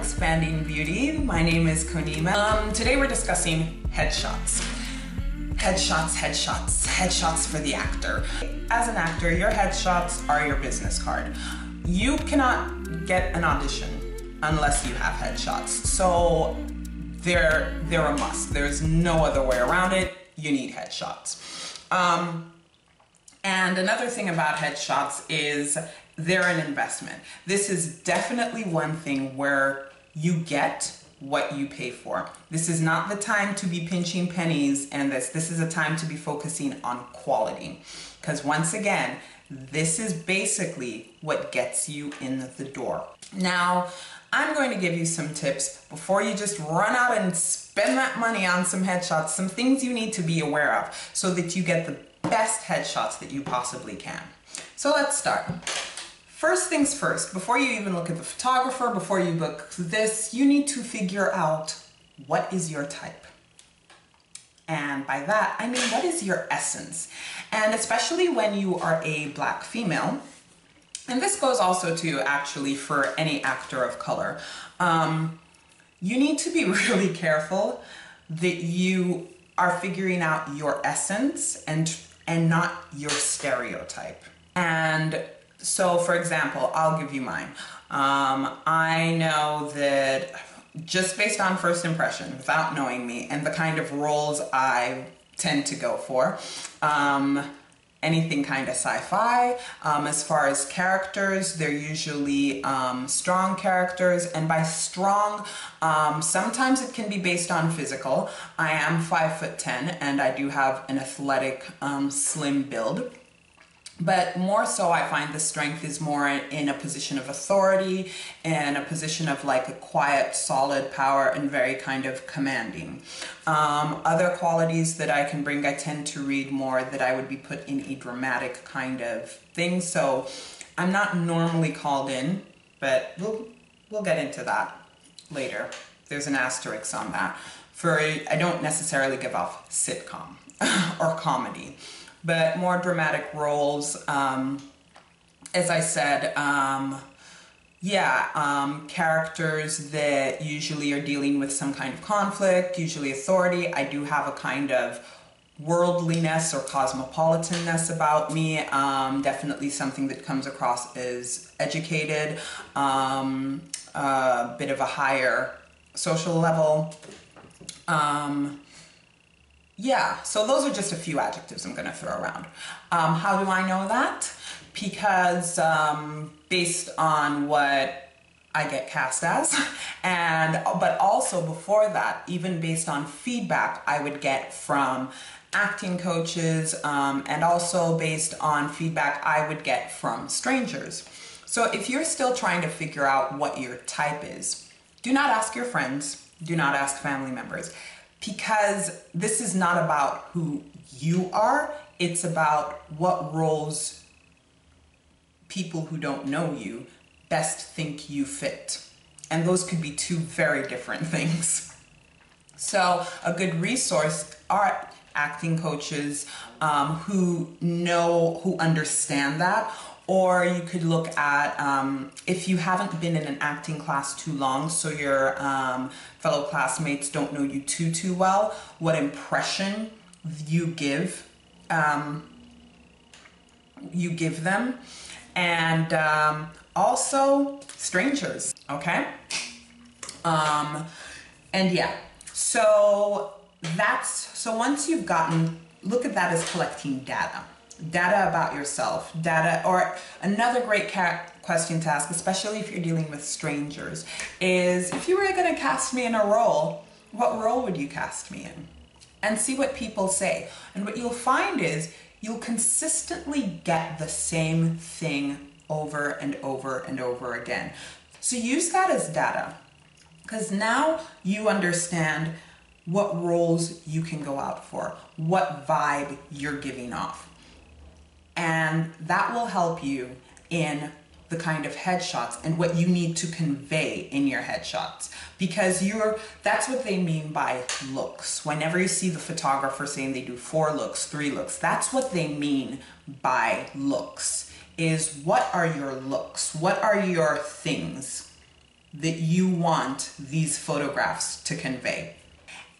Expanding Beauty. My name is Konima. Today we're discussing headshots. Headshots for the actor. As an actor, your headshots are your business card. You cannot get an audition unless you have headshots. So they're a must. There's no other way around it. You need headshots. And another thing about headshots is they're an investment. This is definitely one thing where you get what you pay for. This is not the time to be pinching pennies, and this is a time to be focusing on quality. Because once again, this is basically what gets you in the door. Now, I'm going to give you some tips before you just run out and spend that money on some headshots, some things you need to be aware of so that you get the best headshots that you possibly can. So let's start. First things first, before you even look at the photographer, before you book this, you need to figure out what is your type. And by that, I mean, what is your essence? And especially when you are a Black female, and this goes also to actually for any actor of color, you need to be really careful that you are figuring out your essence and not your stereotype. And so, for example, I'll give you mine. I know that just based on first impression, without knowing me, and the kind of roles I tend to go for, anything kind of sci-fi. As far as characters, they're usually strong characters, and by strong, sometimes it can be based on physical. I am 5'10", and I do have an athletic, slim build. But more so, I find the strength is more in a position of authority and a position of like a quiet, solid power and very kind of commanding. Other qualities that I can bring, I tend to read more that I would be put in a dramatic kind of thing. So I'm not normally called in, but we'll get into that later. There's an asterisk on that. I don't necessarily give off sitcom or comedy, but more dramatic roles. As I said, characters that usually are dealing with some kind of conflict, usually authority. I do have a kind of worldliness or cosmopolitanness about me. Definitely something that comes across as educated, a bit of a higher social level. So those are just a few adjectives I'm going to throw around. How do I know that? Because based on what I get cast as, but also before that, even based on feedback I would get from acting coaches, and also based on feedback I would get from strangers. So if you're still trying to figure out what your type is, do not ask your friends, do not ask family members. Because this is not about who you are, it's about what roles people who don't know you best think you fit. And those could be two very different things. So a good resource are acting coaches who understand that. Or you could look at, if you haven't been in an acting class too long, so your fellow classmates don't know you too well, what impression you give them. And also strangers, okay? So once you've look at that as collecting data about yourself, or another great question to ask, especially if you're dealing with strangers, is if you were going to cast me in a role, what role would you cast me in? And see what people say. And what you'll find is you'll consistently get the same thing over and over and over again. So use that as data, because now you understand what roles you can go out for, what vibe you're giving off. And that will help you in the kind of headshots and what you need to convey in your headshots, because that's what they mean by looks. Whenever you see the photographer saying they do 4 looks, 3 looks, that's what they mean by looks, is what are your looks? What are your things? that you want these photographs to convey.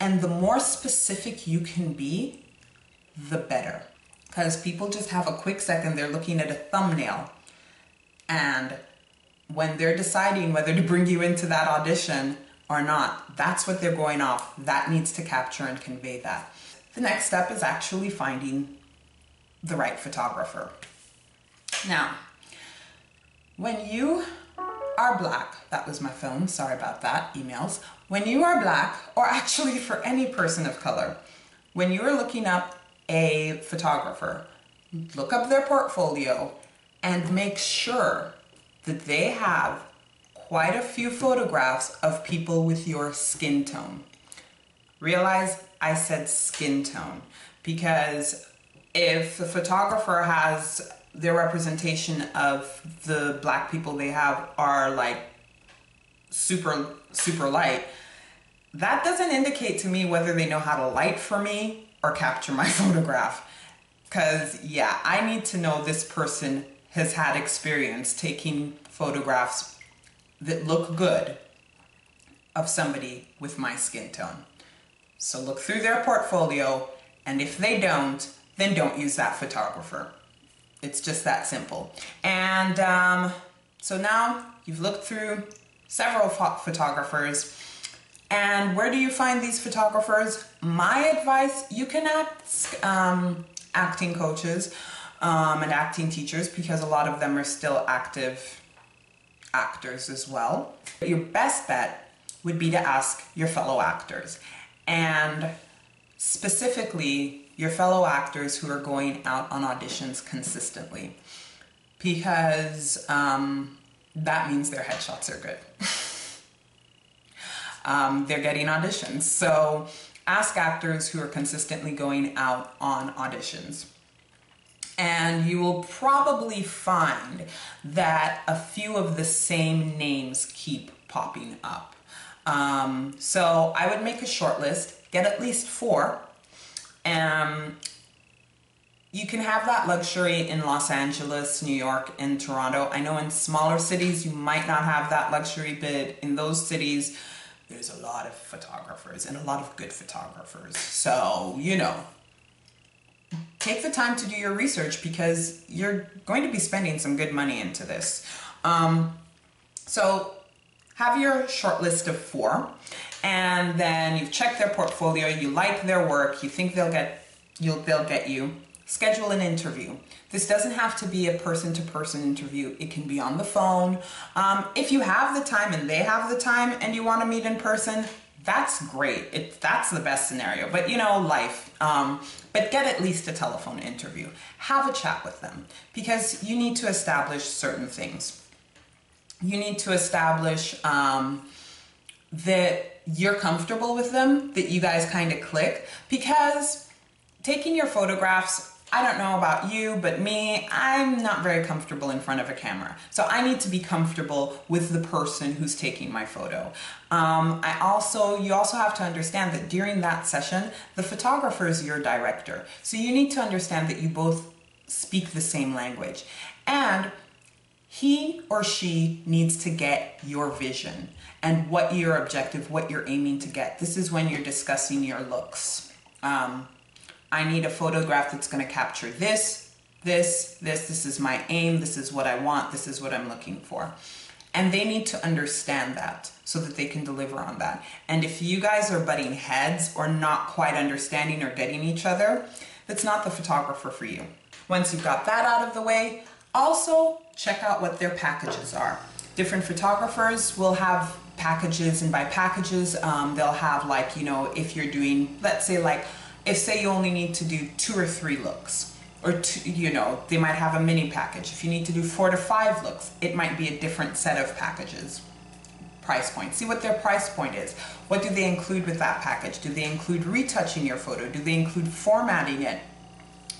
And the more specific you can be, the better. Because people just have a quick second, they're looking at a thumbnail, and when they're deciding whether to bring you into that audition or not, that's what they're going off. That needs to capture and convey that. The next step is actually finding the right photographer. Now, when you are Black, that was my phone, sorry about that, emails. When you are Black, or actually for any person of color, when you are looking up a photographer, look up their portfolio and make sure that they have quite a few photographs of people with your skin tone. Realize I said skin tone, because if the photographer has their representation of the Black people they have are like super light, that doesn't indicate to me whether they know how to light for me or capture my photograph. Because yeah, I need to know this person has had experience taking photographs that look good of somebody with my skin tone. So look through their portfolio, and if they don't, then don't use that photographer. It's just that simple. And so now you've looked through several photographers, and where do you find these photographers? My advice, you can ask acting coaches and acting teachers, because a lot of them are still active actors as well. But your best bet would be to ask your fellow actors, and specifically your fellow actors who are going out on auditions consistently, because that means their headshots are good. They're getting auditions. So ask actors who are consistently going out on auditions. And you will probably find that a few of the same names keep popping up. So I would make a short list, get at least 4. You can have that luxury in Los Angeles, New York, and Toronto. I know in smaller cities you might not have that luxury, but in those cities there's a lot of photographers and a lot of good photographers. So, you know, take the time to do your research, because you're going to be spending some good money into this. So have your short list of 4, and then you've checked their portfolio, you like their work, you think they'll get you. Schedule an interview. This doesn't have to be a person-to-person interview. It can be on the phone. If you have the time and they have the time and you want to meet in person, that's great. That's the best scenario. But you know, life. But get at least a telephone interview. Have a chat with them, because you need to establish certain things. You need to establish that you're comfortable with them, that you guys kind of click, because taking your photographs, I don't know about you, but me, I'm not very comfortable in front of a camera. So I need to be comfortable with the person who's taking my photo. You also have to understand that during that session, the photographer is your director. So you need to understand that you both speak the same language. And he or she needs to get your vision and what your objective, what you're aiming to get. This is when you're discussing your looks. I need a photograph that's going to capture this is my aim, this is what I want, this is what I'm looking for. And they need to understand that so that they can deliver on that. And if you guys are butting heads or not quite understanding or getting each other, that's not the photographer for you. Once you've got that out of the way, also check out what their packages are. Different photographers will have packages, and by packages, they'll have, like, you know, if you're doing, let's say, like, if say you only need to do 2 or 3 looks, or you know, they might have a mini package. If you need to do 4 to 5 looks, it might be a different set of packages. Price point. See what their price point is. What do they include with that package? Do they include retouching your photo? Do they include formatting it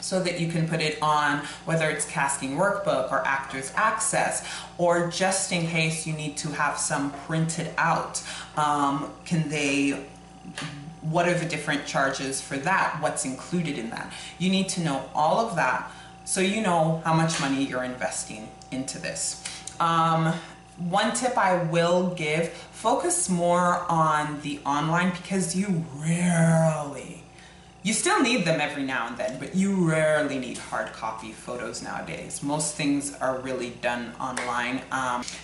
so that you can put it on, whether it's casting workbook or actors access, or just in case you need to have some printed out, what are the different charges for that? What's included in that? You need to know all of that so you know how much money you're investing into this. one tip I will give, focus more on the online, because you still need them every now and then, but you rarely need hard copy photos nowadays. Most things are really done online.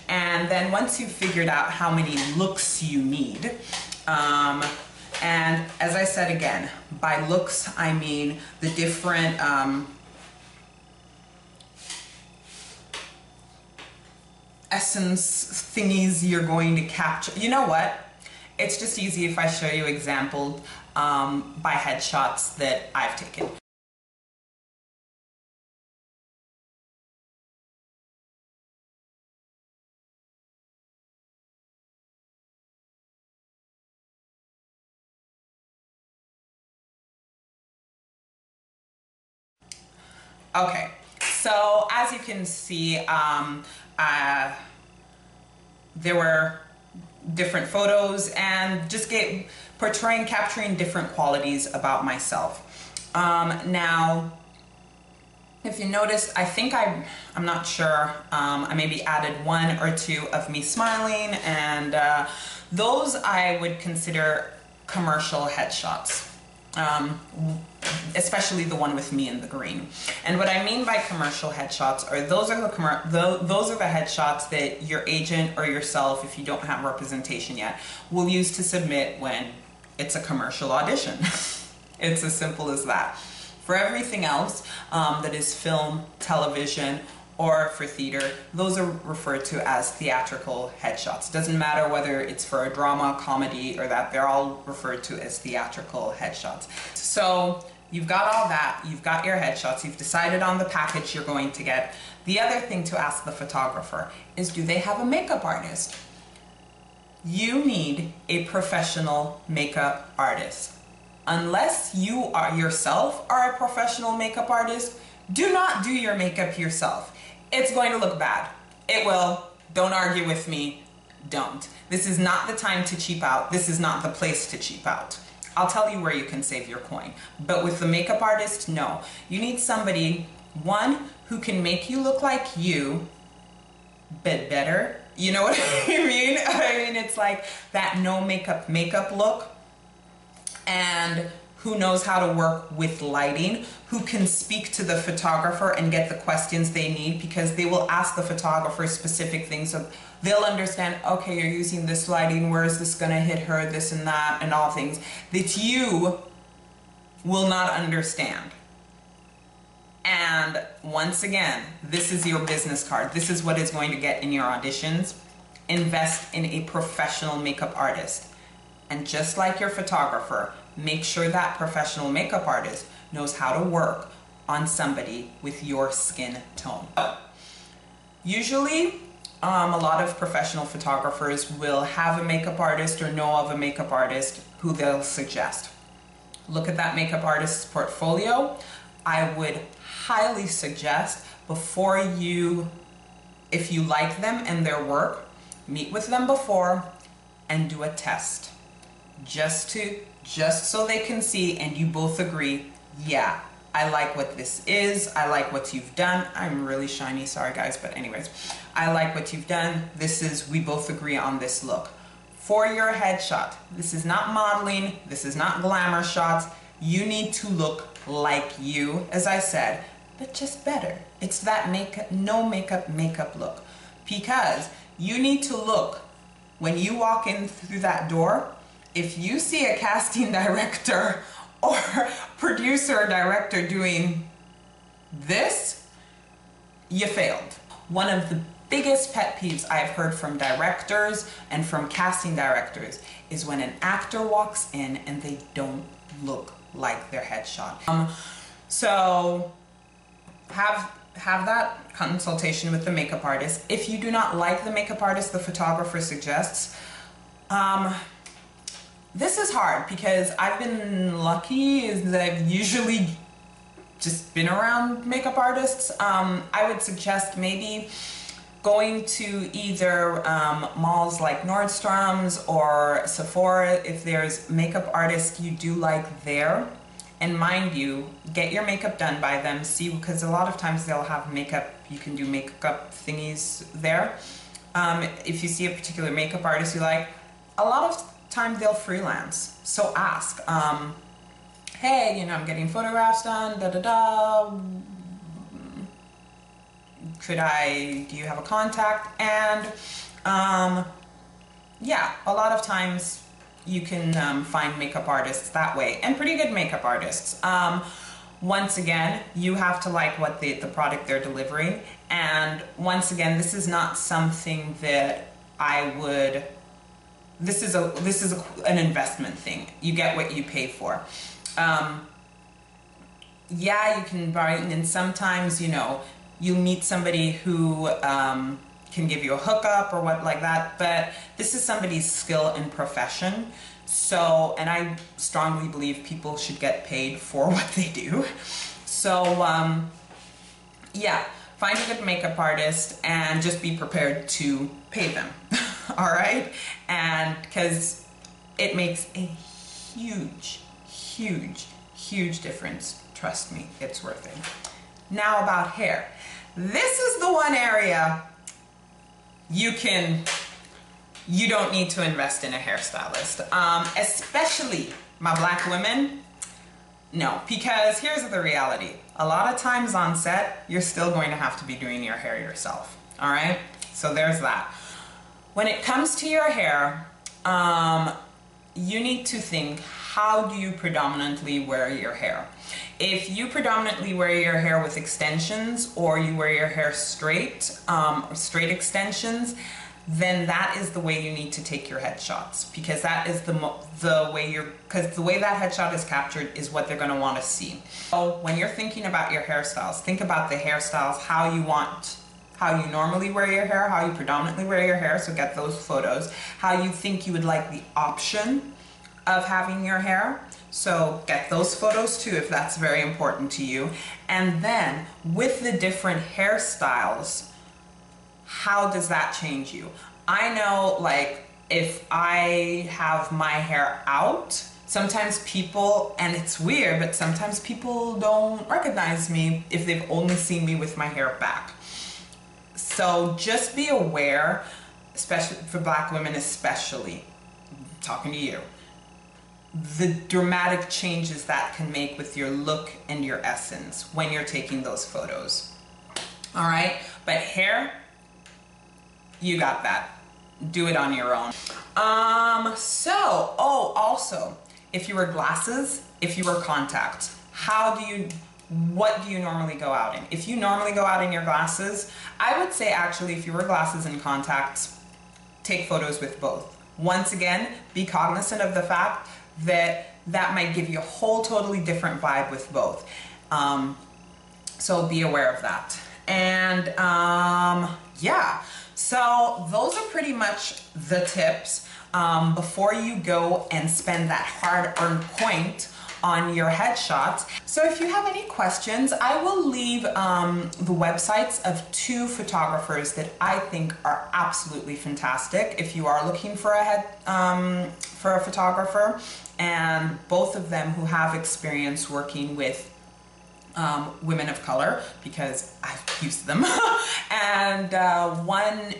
And then once you've figured out how many looks you need, and as I said again, by looks I mean the different essence thingies you're going to capture. You know what? It's just easy if I show you examples by headshots that I've taken. Okay, so as you can see, there were different photos and just capturing different qualities about myself. Now, if you notice, I think I'm not sure, I maybe added one or two of me smiling, and those I would consider commercial headshots. Especially the one with me in the green. And what I mean by commercial headshots are those are the headshots that your agent or yourself, if you don't have representation yet, will use to submit when it's a commercial audition. It's as simple as that. For everything else that is film, television, or for theater, those are referred to as theatrical headshots. It doesn't matter whether it's for a drama, comedy, or that, they're all referred to as theatrical headshots. So you've got all that, you've got your headshots, you've decided on the package you're going to get. The other thing to ask the photographer is, do they have a makeup artist? You need a professional makeup artist. Unless you yourself are a professional makeup artist, do not do your makeup yourself. It's going to look bad. It will. Don't argue with me. Don't. This is not the time to cheap out. This is not the place to cheap out. I'll tell you where you can save your coin. But with the makeup artist, no. You need somebody, one, who can make you look like you, but better. You know what I mean? I mean, it's like that no makeup look. And who knows how to work with lighting, who can speak to the photographer and get the questions they need, because they will ask the photographer specific things. So they'll understand, okay, you're using this lighting, where is this gonna hit her, this and that, and all things that you will not understand. And once again, this is your business card. This is what is going to get in your auditions. Invest in a professional makeup artist. And just like your photographer, make sure that professional makeup artist knows how to work on somebody with your skin tone. Usually, a lot of professional photographers will have a makeup artist or know of a makeup artist who they'll suggest. Look at that makeup artist's portfolio. I would highly suggest, before if you like them and their work, meet with them before and do a test. Just so they can see and you both agree, yeah, I like what this is, I like what you've done. I'm really shiny, sorry guys, but anyways, I like what you've done. We both agree on this look. For your headshot, this is not modeling, this is not glamour shots. You need to look like you, as I said, but just better. It's that no makeup look. Because you need to look, when you walk in through that door, if you see a casting director or producer or director doing this, you failed. One of the biggest pet peeves I've heard from directors and from casting directors is when an actor walks in and they don't look like their headshot. So have that consultation with the makeup artist. If you do not like the makeup artist the photographer suggests, this is hard because I've been lucky is that I've usually just been around makeup artists. I would suggest maybe going to either malls like Nordstrom's or Sephora if there's makeup artists you do like there. And mind you, get your makeup done by them. See, because a lot of times they'll have makeup, you can do makeup thingies there. if you see a particular makeup artist you like, a lot of time they'll freelance. So ask, hey, you know, I'm getting photographs done, da da da. Do you have a contact? And yeah, a lot of times you can find makeup artists that way, and pretty good makeup artists. Once again, you have to like what the product they're delivering. And once again, this is not something that I would, this is an investment thing. You get what you pay for. Yeah, you can buy, and sometimes, you know, you'll meet somebody who can give you a hookup or what like that, but this is somebody's skill and profession. So, and I strongly believe people should get paid for what they do. So, yeah, find a good makeup artist and just be prepared to pay them. All right? And because it makes a huge, huge, huge difference. Trust me, it's worth it. Now about hair. This is the one area you don't need to invest in a hairstylist, especially my black women. No, because here's the reality. A lot of times on set, you're still going to have to be doing your hair yourself. All right? So there's that. When it comes to your hair, you need to think, how do you predominantly wear your hair? If you predominantly wear your hair with extensions, or you wear your hair straight, straight extensions, then that is the way you need to take your headshots, because that is the way the way that headshot is captured is what they're going to want to see. So when you're thinking about your hairstyles, think about the hairstyles, how you normally wear your hair, how you predominantly wear your hair, so get those photos, how you think you would like the option of having your hair, so get those photos too if that's very important to you. And then with the different hairstyles, how does that change you? I know, like, if I have my hair out, sometimes people, and it's weird, but sometimes people don't recognize me if they've only seen me with my hair back. So just be aware, especially for black women, especially, I'm talking to you, the dramatic changes that can make with your look and your essence when you're taking those photos. All right, but hair, you got that. Do it on your own. Also, if you wear glasses, if you wear contacts, what do you normally go out in? If you normally go out in your glasses, I would say actually if you wear glasses and contacts, take photos with both. Once again, be cognizant of the fact that that might give you a whole totally different vibe with both. So be aware of that. And yeah. So those are pretty much the tips before you go and spend that hard-earned point on your headshots. So if you have any questions, I will leave the websites of 2 photographers that I think are absolutely fantastic if you are looking for a photographer, and both of them who have experience working with women of color, because I've used them. And one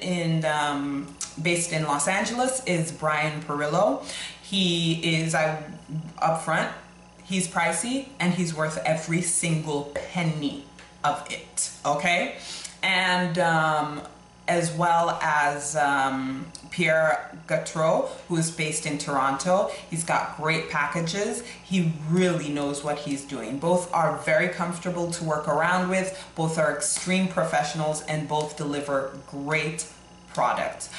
based in Los Angeles is Brian Perillo. He is, upfront, he's pricey and he's worth every single penny of it, okay? And as well as Pierre Gautreau, who is based in Toronto. He's got great packages. He really knows what he's doing. Both are very comfortable to work around with. Both are extreme professionals and both deliver great product.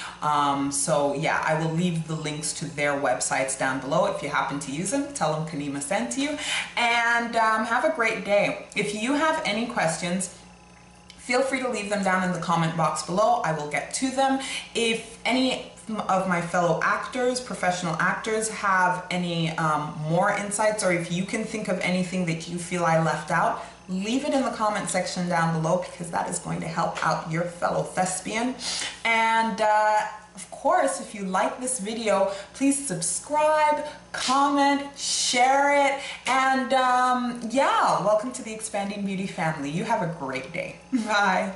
So yeah, I will leave the links to their websites down below. If you happen to use them, tell them Kanima sent you. And have a great day. If you have any questions, feel free to leave them down in the comment box below. I will get to them. If any of my fellow actors, professional actors, have any more insights, or if you can think of anything that you feel I left out, leave it in the comment section down below, because that is going to help out your fellow thespian. And of course, if you like this video, please subscribe, comment, share it, and yeah, welcome to the Expanding Beauty family. You have a great day. Bye.